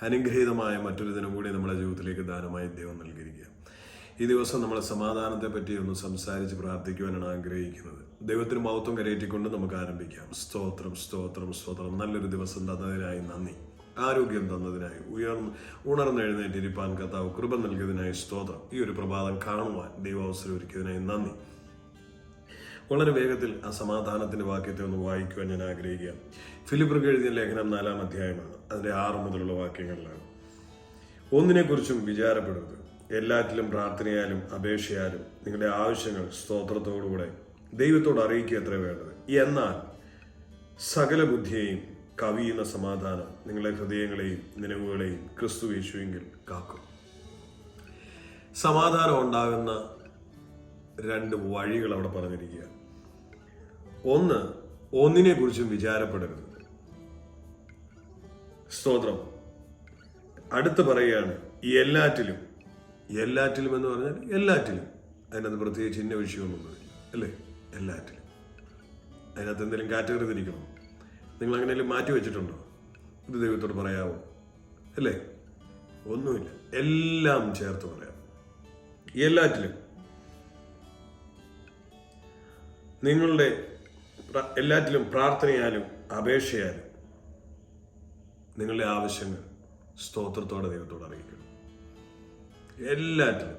അനുഗ്രഹീതമായ മറ്റൊരു ദിനം കൂടി നമ്മുടെ ജീവിതത്തിലേക്ക് ദാനമായി ദൈവം നൽകിയിരിക്കുക. ഈ ദിവസം നമ്മൾ സമാധാനത്തെ പറ്റി ഒന്ന് സംസാരിച്ച് പ്രാർത്ഥിക്കുവാനാണ് ആഗ്രഹിക്കുന്നത്. ദൈവത്തിന് മഹത്വം കരയേറ്റിക്കൊണ്ട് നമുക്ക് ആരംഭിക്കാം. സ്തോത്രം, സ്തോത്രം, സ്തോത്രം. നല്ലൊരു ദിവസം തന്നതിനായി നന്ദി. ആരോഗ്യം തന്നതിനായി, ഉണർന്നെഴുന്നേറ്റിരിപ്പാൻ കർത്താവ് കൃപ നൽകിയതിനായി സ്തോത്രം. ഈ ഒരു പ്രഭാതം കാണുവാൻ ദൈവാവസരം ഒരുക്കിയതിനായി നന്ദി. വളരെ വേഗത്തിൽ ആ സമാധാനത്തിന്റെ വാക്യത്തെ ഒന്ന് വായിക്കുവാൻ ഞാൻ ആഗ്രഹിക്കുക. ഫിലിപ്പിയർക്ക് എഴുതിയ ലേഖനം 4-ാം അധ്യായമാണ്. അതിന്റെ 6 മുതലുള്ള വാക്യങ്ങളിലാണ്. ഒന്നിനെക്കുറിച്ചും വിചാരപ്പെടരുത്, എല്ലാറ്റിലും പ്രാർത്ഥനയാലും അപേക്ഷയാലും നിങ്ങളുടെ ആവശ്യങ്ങൾ സ്തോത്രത്തോടുകൂടെ ദൈവത്തോട് അറിയിക്കുക എത്ര വേണ്ടത്. എന്നാൽ സകല ബുദ്ധിയെയും കവിയുന്ന സമാധാനം നിങ്ങളുടെ ഹൃദയങ്ങളെയും നിലവുകളെയും ക്രിസ്തു യേശുവിൽ കാക്കും. സമാധാനം ഉണ്ടാകുന്ന 2 വഴികൾ അവിടെ പറഞ്ഞിരിക്കുക. ഒന്ന്, ഒന്നിനെക്കുറിച്ചും വിചാരപ്പെടരുത്. സ്തോത്രം. അടുത്ത് പറയുകയാണ് എല്ലാറ്റിലും. എല്ലാറ്റിലും എന്ന് പറഞ്ഞാൽ എല്ലാറ്റിലും. അതിനകത്ത് പ്രത്യേകിച്ച് ഇന്ന വിഷയമൊന്നും അല്ലേ? എല്ലാറ്റിലും. അതിനകത്ത് എന്തെങ്കിലും കാറ്റഗറി തിരിക്കണോ? നിങ്ങൾ അങ്ങനെയെങ്കിലും മാറ്റി വെച്ചിട്ടുണ്ടോ? ഇത് ദൈവത്തോട് പറയാവോ? അല്ലേ? ഒന്നുമില്ല, എല്ലാം ചേർത്ത് പറയാം. എല്ലാറ്റിലും നിങ്ങളുടെ എല്ലാറ്റിലും പ്രാർത്ഥനയാലും അപേക്ഷയാലും നിങ്ങളുടെ ആവശ്യങ്ങൾ സ്തോത്രത്തോടെ ദൈവത്തോട് അറിയിക്കണം. എല്ലാറ്റിലും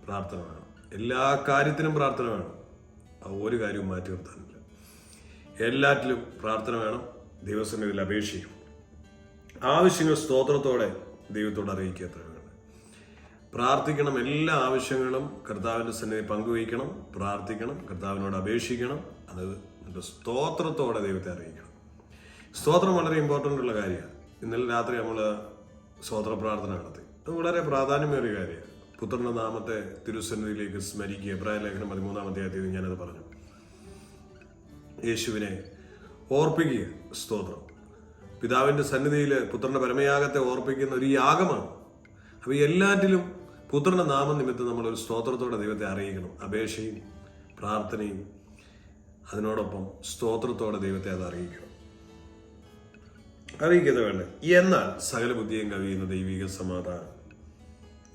പ്രാർത്ഥന വേണം. എല്ലാ കാര്യത്തിനും പ്രാർത്ഥന വേണം. ഒരു കാര്യവും മാറ്റി നിർത്താനില്ല. എല്ലാറ്റിലും പ്രാർത്ഥന വേണം. ദൈവസന്നിധിയിൽ അപേക്ഷിക്കും. ആവശ്യങ്ങൾ സ്തോത്രത്തോടെ ദൈവത്തോട് അറിയിക്കുക എത്ര വേണം. പ്രാർത്ഥിക്കണം. എല്ലാ ആവശ്യങ്ങളും കർത്താവിൻ്റെ സന്നിധി പങ്കുവയ്ക്കണം, പ്രാർത്ഥിക്കണം, കർത്താവിനോട് അപേക്ഷിക്കണം. അത് സ്തോത്രത്തോടെ ദൈവത്തെ അറിയിക്കണം. സ്തോത്രം വളരെ ഇമ്പോർട്ടൻ്റ് ഉള്ള കാര്യമാണ്. ഇന്നലെ രാത്രി നമ്മൾ സ്തോത്ര പ്രാർത്ഥന നടത്തി. അത് വളരെ പ്രാധാന്യമേറിയ കാര്യമാണ്. പുത്രന്റെ നാമത്തെ തിരുസന്നിധിയിലേക്ക് സ്മരിക്കുക. എബ്രായ ലേഖനം 13-ാം അധ്യായത്തിൽ ഞാനത് പറഞ്ഞു. യേശുവിനെ ഓർപ്പിക്കുക. സ്തോത്രം. പിതാവിൻ്റെ സന്നിധിയിൽ പുത്രന്റെ പരമയാഗത്തെ ഓർപ്പിക്കുന്ന ഒരു യാഗമാണ്. അപ്പോൾ എല്ലാറ്റിലും പുത്രന്റെ നാമനിമിത്തം നമ്മളൊരു സ്തോത്രത്തോടെ ദൈവത്തെ അറിയിക്കണം. അപേക്ഷയും പ്രാർത്ഥനയും അതിനോടൊപ്പം സ്തോത്രത്തോടെ ദൈവത്തെ അത് അറിയിക്കണം. അറിയിക്കുന്നത് വേണ്ട. എന്നാൽ സകല ബുദ്ധിയും കവിയുന്ന ദൈവിക സമാധാനം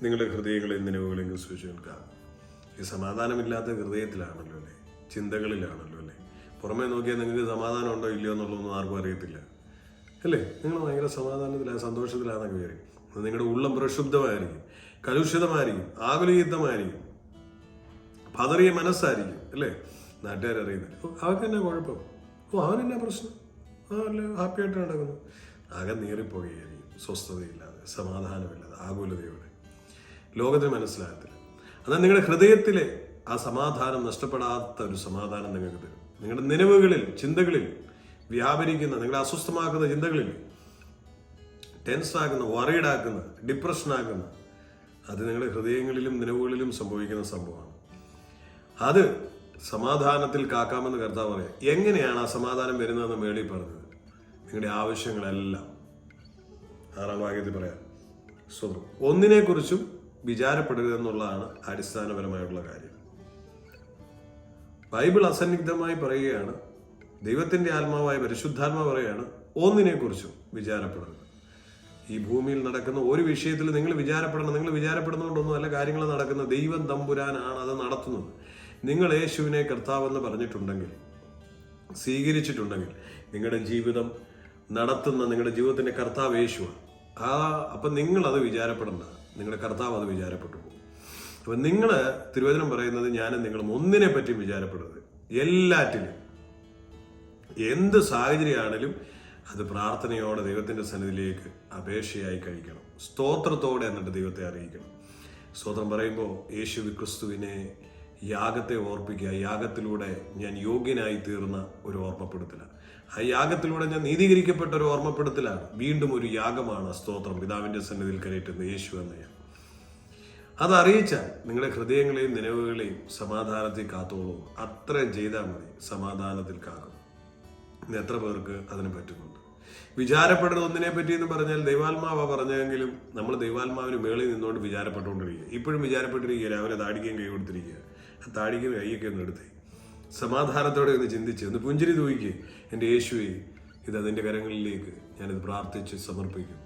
നിങ്ങളുടെ ഹൃദയങ്ങളെയും നിലവുകളെയും സൂക്ഷിച്ചു നിൽക്കാം. ഈ സമാധാനമില്ലാത്ത ഹൃദയത്തിലാണല്ലോ അല്ലേ? ചിന്തകളിലാണല്ലോ അല്ലേ? പുറമേ നോക്കിയാൽ നിങ്ങൾക്ക് സമാധാനം ഉണ്ടോ ഇല്ലയോ എന്നുള്ളതൊന്നും ആർക്കും അറിയത്തില്ല അല്ലേ? നിങ്ങൾ ഭയങ്കര സമാധാനത്തിലാണ്, സന്തോഷത്തിലാണെന്നൊക്കെ വിചാരിക്കും. നിങ്ങളുടെ ഉള്ളം പ്രക്ഷുബ്ധമായിരിക്കും, കലുഷിതമായിരിക്കും, ആകുലീതമായിരിക്കും, പതറിയ മനസ്സായിരിക്കും അല്ലേ? നാട്ടുകാരറിയുന്നില്ല. അവർക്ക് എന്നാ കുഴപ്പം? അവനെന്നാ പ്രശ്നം? അല്ല, ഹാപ്പി ആയിട്ട് നടക്കുന്നു. ആകെ നീറിപ്പോകുകയായിരിക്കും. സ്വസ്ഥതയില്ലാതെ, സമാധാനമില്ലാതെ, ആകുലതയോടെ. ലോകത്തിന് മനസ്സിലാകത്തില്ല. എന്നാൽ നിങ്ങളുടെ ഹൃദയത്തിലെ ആ സമാധാനം നഷ്ടപ്പെടാത്ത ഒരു സമാധാനം നിങ്ങൾക്ക് തരും. നിങ്ങളുടെ നിലവുകളിൽ, ചിന്തകളിൽ വ്യാപരിക്കുന്ന, നിങ്ങളെ അസ്വസ്ഥമാക്കുന്ന ചിന്തകളിൽ, ടെൻഷനാക്കുന്ന, വറീഡാക്കുന്ന, ഡിപ്രഷനാക്കുന്ന, അത് നിങ്ങളുടെ ഹൃദയങ്ങളിലും നിലവുകളിലും സംഭവിക്കുന്ന സംഭവമാണ്. അത് സമാധാനത്തിൽ കാക്കാമെന്ന് കർത്താവ് പറയാം. എങ്ങനെയാണ് ആ സമാധാനം വരുന്നതെന്ന് മേളിൽ പറഞ്ഞത്? നിങ്ങളുടെ ആവശ്യങ്ങളെല്ലാം 6-ാം വാക്യത്തിൽ പറയാം. സ്വന്തം ഒന്നിനെക്കുറിച്ചും വിചാരപ്പെടരുതെന്നുള്ളതാണ് അടിസ്ഥാനപരമായിട്ടുള്ള കാര്യം. ബൈബിൾ അസന്നിഗ്ധമായി പറയുകയാണ്, ദൈവത്തിന്റെ ആത്മാവായ പരിശുദ്ധാത്മാവ് പറയുകയാണ്, ഒന്നിനെക്കുറിച്ചും വിചാരപ്പെടരുത്. ഈ ഭൂമിയിൽ നടക്കുന്ന ഒരു വിഷയത്തിൽ നിങ്ങൾ വിചാരപ്പെടണം. നിങ്ങൾ വിചാരപ്പെടുന്നതുകൊണ്ടൊന്നും അല്ല കാര്യങ്ങൾ നടക്കുന്നത്. ദൈവം തമ്പുരാനാണ് അത് നടത്തുന്നത്. നിങ്ങൾ യേശുവിനെ കർത്താവെന്ന് പറഞ്ഞിട്ടുണ്ടെങ്കിൽ, സ്വീകരിച്ചിട്ടുണ്ടെങ്കിൽ, നിങ്ങളുടെ ജീവിതം നടത്തുന്ന നിങ്ങളുടെ ജീവിതത്തിന്റെ കർത്താവ് യേശുവാണ്. അപ്പം നിങ്ങളത് വിചാരപ്പെടണ്ട. നിങ്ങളുടെ കർത്താവ് അത് വിചാരപ്പെട്ടു പോകും. അപ്പം നിങ്ങൾ, തിരുവചനം പറയുന്നത്, ഞാനും നിങ്ങളും ഒന്നിനെ പറ്റിയും വിചാരപ്പെടരുത്. എല്ലാറ്റിലും, എന്ത് സാഹചര്യമാണെങ്കിലും അത് പ്രാർത്ഥനയോടെ ദൈവത്തിന്റെ സന്നിധിയിലേക്ക് അപേക്ഷയായി കഴിക്കണം. സ്തോത്രത്തോടെ എന്നിട്ട് ദൈവത്തെ അറിയിക്കണം. സ്തോത്രം പറയുമ്പോൾ യേശു ക്രിസ്തുവിനെ യാഗത്തെ ഓർപ്പിക്കുക. യാഗത്തിലൂടെ ഞാൻ യോഗ്യനായി തീർന്ന ഒരു ഓർമ്മപ്പെടുത്തലാണ്. ആ യാഗത്തിലൂടെ ഞാൻ നീതീകരിക്കപ്പെട്ട ഒരു ഓർമ്മപ്പെടുത്തലാണ്. വീണ്ടും ഒരു യാഗമാണ് സ്തോത്രം. പിതാവിന്റെ സന്നിധിയിൽ കരയറ്റുന്ന യേശു എന്ന യാഗം. അതറിയിച്ചാൽ നിങ്ങളുടെ ഹൃദയങ്ങളെയും നിലവുകളെയും സമാധാനത്തിൽ കാത്തോളൂ. അത്രയും ചെയ്താൽ മതി, സമാധാനത്തിൽ കാക്കും. ഇന്ന് എത്ര പേർക്ക് അതിന് പറ്റുന്നുണ്ട്? വിചാരപ്പെടുന്ന ഒന്നിനെ പറ്റി എന്ന് പറഞ്ഞാൽ ദൈവാത്മാവ പറഞ്ഞെങ്കിലും നമ്മൾ ദൈവാത്മാവിന് മേളിൽ നിന്നുകൊണ്ട് വിചാരപ്പെട്ടുകൊണ്ടിരിക്കുക. ഇപ്പോഴും വിചാരപ്പെട്ടിരിക്കുക. രാവിലെ താടിക്കുകയും കൈ കൊടുത്തിരിക്കുക. ആ താടിക്കും കൈയൊക്കെ ഒന്ന് എടുത്തേ, സമാധാനത്തോടെ ഒന്ന് ചിന്തിച്ച്, ഒന്ന് പുഞ്ചിരി തൂയിക്കുക. എൻ്റെ യേശുവേ, ഇത് അതിൻ്റെ കരങ്ങളിലേക്ക് ഞാനിത് പ്രാർത്ഥിച്ച് സമർപ്പിക്കും.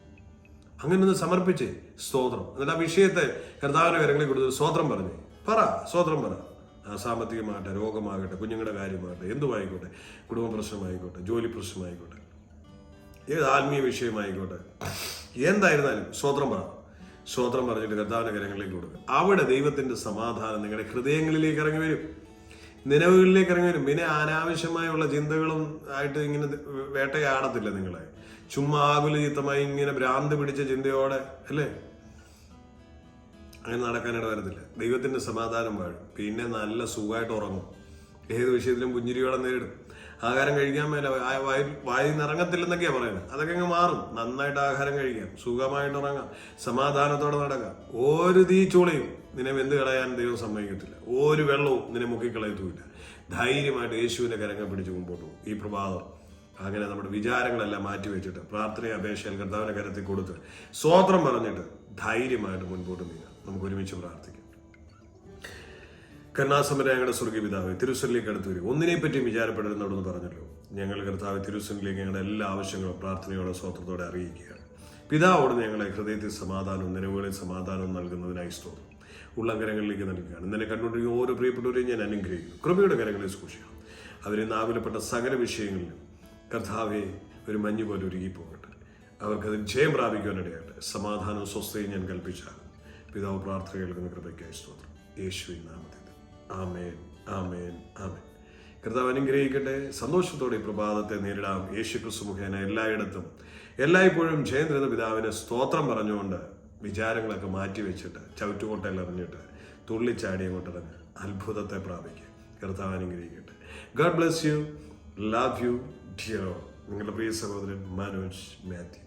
അങ്ങനെ ഒന്ന് സമർപ്പിച്ചേ സ്തോത്രം. എന്നിട്ട് ആ വിഷയത്തെ കർത്താവിന്റെ കരങ്ങളിൽ കൊടുത്ത് സ്തോത്രം പറഞ്ഞേ. സ്തോത്രം പറ. സാമ്പത്തികമാകട്ടെ, രോഗമാകട്ടെ, കുഞ്ഞുങ്ങളുടെ കാര്യമാകട്ടെ, എന്തുമായിക്കോട്ടെ, കുടുംബ പ്രശ്നമായിക്കോട്ടെ, ജോലി പ്രശ്നമായിക്കോട്ടെ, ഏത് ആത്മീയ വിഷയമായിക്കോട്ടെ, എന്തായിരുന്നാലും സ്തോത്രം പറ. സ്തോത്രം പറഞ്ഞിട്ട് കർത്താവിന്റെ കരങ്ങളിലേക്ക് കൊടുക്കുക. അവിടെ ദൈവത്തിന്റെ സമാധാനം നിങ്ങളുടെ ഹൃദയങ്ങളിലേക്ക് ഇറങ്ങി വരും, നിലവുകളിലേക്ക് ഇറങ്ങി വരും. പിന്നെ അനാവശ്യമായുള്ള ചിന്തകളും ആയിട്ട് ഇങ്ങനെ വേട്ടയാടത്തില്ല നിങ്ങളെ. ചുമ്മാ ആകുലചിത്തമായി ഇങ്ങനെ ഭ്രാന്ത് പിടിച്ച ചിന്തയോടെ അല്ലേ, അങ്ങനെ നടക്കാനിട വരത്തില്ല. ദൈവത്തിന്റെ സമാധാനം വാഴും. പിന്നെ നല്ല സുഖമായിട്ട് ഉറങ്ങും. ഏത് വിഷയത്തിലും പുഞ്ചിരിയോടെ നേരിടും. ആഹാരം കഴിക്കാൻ മേല, വായിൽ നിറങ്ങത്തില്ലെന്നൊക്കെയാ പറയുന്നത്. അതൊക്കെ അങ്ങ് മാറും. നന്നായിട്ട് ആഹാരം കഴിക്കാം, സുഖമായിട്ട് ഉറങ്ങാം, സമാധാനത്തോടെ നടക്കാം. ഒരു തീച്ചൂളയും നിന്നെ വെന്ത് കളയാൻ ദൈവം സമ്മതിക്കത്തില്ല. ഒരു വെള്ളവും നിന്നെ മുക്കിക്കളയത്തുമില്ല. ധൈര്യമായിട്ട് യേശുവിന്റെ കരങ്ങൾ പിടിച്ച് മുമ്പോട്ട് പോകും ഈ പ്രഭാതം. അങ്ങനെ നമ്മുടെ വിചാരങ്ങളെല്ലാം മാറ്റി വെച്ചിട്ട് പ്രാർത്ഥനയും അപേക്ഷയിൽ കർത്താവിന്റെ കരത്തിൽ കൊടുത്ത് സ്തോത്രം പറഞ്ഞിട്ട് ധൈര്യമായിട്ട് മുൻപോട്ട് നീങ്ങാം. നമുക്ക് ഒരുമിച്ച് പ്രാർത്ഥിക്കാം. കരുണാസമ്പന്ന ഞങ്ങളുടെ സ്വർഗീയ പിതാവേ, തിരുസനിലേക്ക് അടുത്ത് വരും. ഒന്നിനെപ്പറ്റിയും വിചാരപ്പെടരുന്നോടെന്ന് പറഞ്ഞല്ലോ. ഞങ്ങൾ കർത്താവ് തിരുസനിലേക്ക് ഞങ്ങളുടെ എല്ലാ ആവശ്യങ്ങളും പ്രാർത്ഥനയോടെ സ്തോത്രത്തോടെ അറിയിക്കുകയാണ്. പിതാവോട് ഞങ്ങളെ ഹൃദയത്തിൽ സമാധാനവും നിലവുകളിൽ സമാധാനവും നൽകുന്നതിനായി സ്തോത്രം ഉള്ളങ്കരങ്ങളിലേക്ക് നൽകുകയാണ്. ഇന്നലെ കണ്ടുകൊണ്ടിരിക്കുന്ന ഓരോ പ്രിയപ്പെട്ടവരെയും ഞാൻ അനുഗ്രഹിക്കുന്നു. കൃപയുടെ കരങ്ങളെ സൂക്ഷിക്കണം. അവരെ നാവിലപ്പെട്ട സകല വിഷയങ്ങളിലും കർത്താവെ ഒരു മഞ്ഞ് പോലെ ഒരുങ്ങിപ്പോകട്ടെ. അവർക്കതിൽ ജയം പ്രാപിക്കുവാനിടയാകട്ടെ. സമാധാനവും സ്വസ്ഥയും ഞാൻ കൽപ്പിച്ചാകും. പിതാവ് പ്രാർത്ഥന കേൾക്കുന്ന കൃപയ്ക്കായി സ്തോത്രം. യേശുവിൻ നാമത്തിൽ ആമേൻ, ആമേൻ, ആമേൻ. കർത്താവ് അനുഗ്രഹിക്കട്ടെ. സന്തോഷത്തോടെ ഈ പ്രഭാതത്തെ നേരിടാം. യേശു ക്രിസ്തു മുഖേന എല്ലായിടത്തും എല്ലായ്പ്പോഴും ജയം തരുന്ന പിതാവിനെ സ്തോത്രം പറഞ്ഞുകൊണ്ട് വിചാരങ്ങളൊക്കെ മാറ്റിവെച്ചിട്ട് ചവിറ്റുകൊട്ടയിൽ എറിഞ്ഞിട്ട് തുള്ളിച്ചാടി അങ്ങോട്ടിറങ്ങ് അത്ഭുതത്തെ പ്രാപിക്കുക. കർത്താവ് അനുഗ്രഹിക്കട്ടെ. God bless you. Love you dear. നിങ്ങളുടെ പ്രിയ സഹോദരൻ മനോജ് മാത്യു.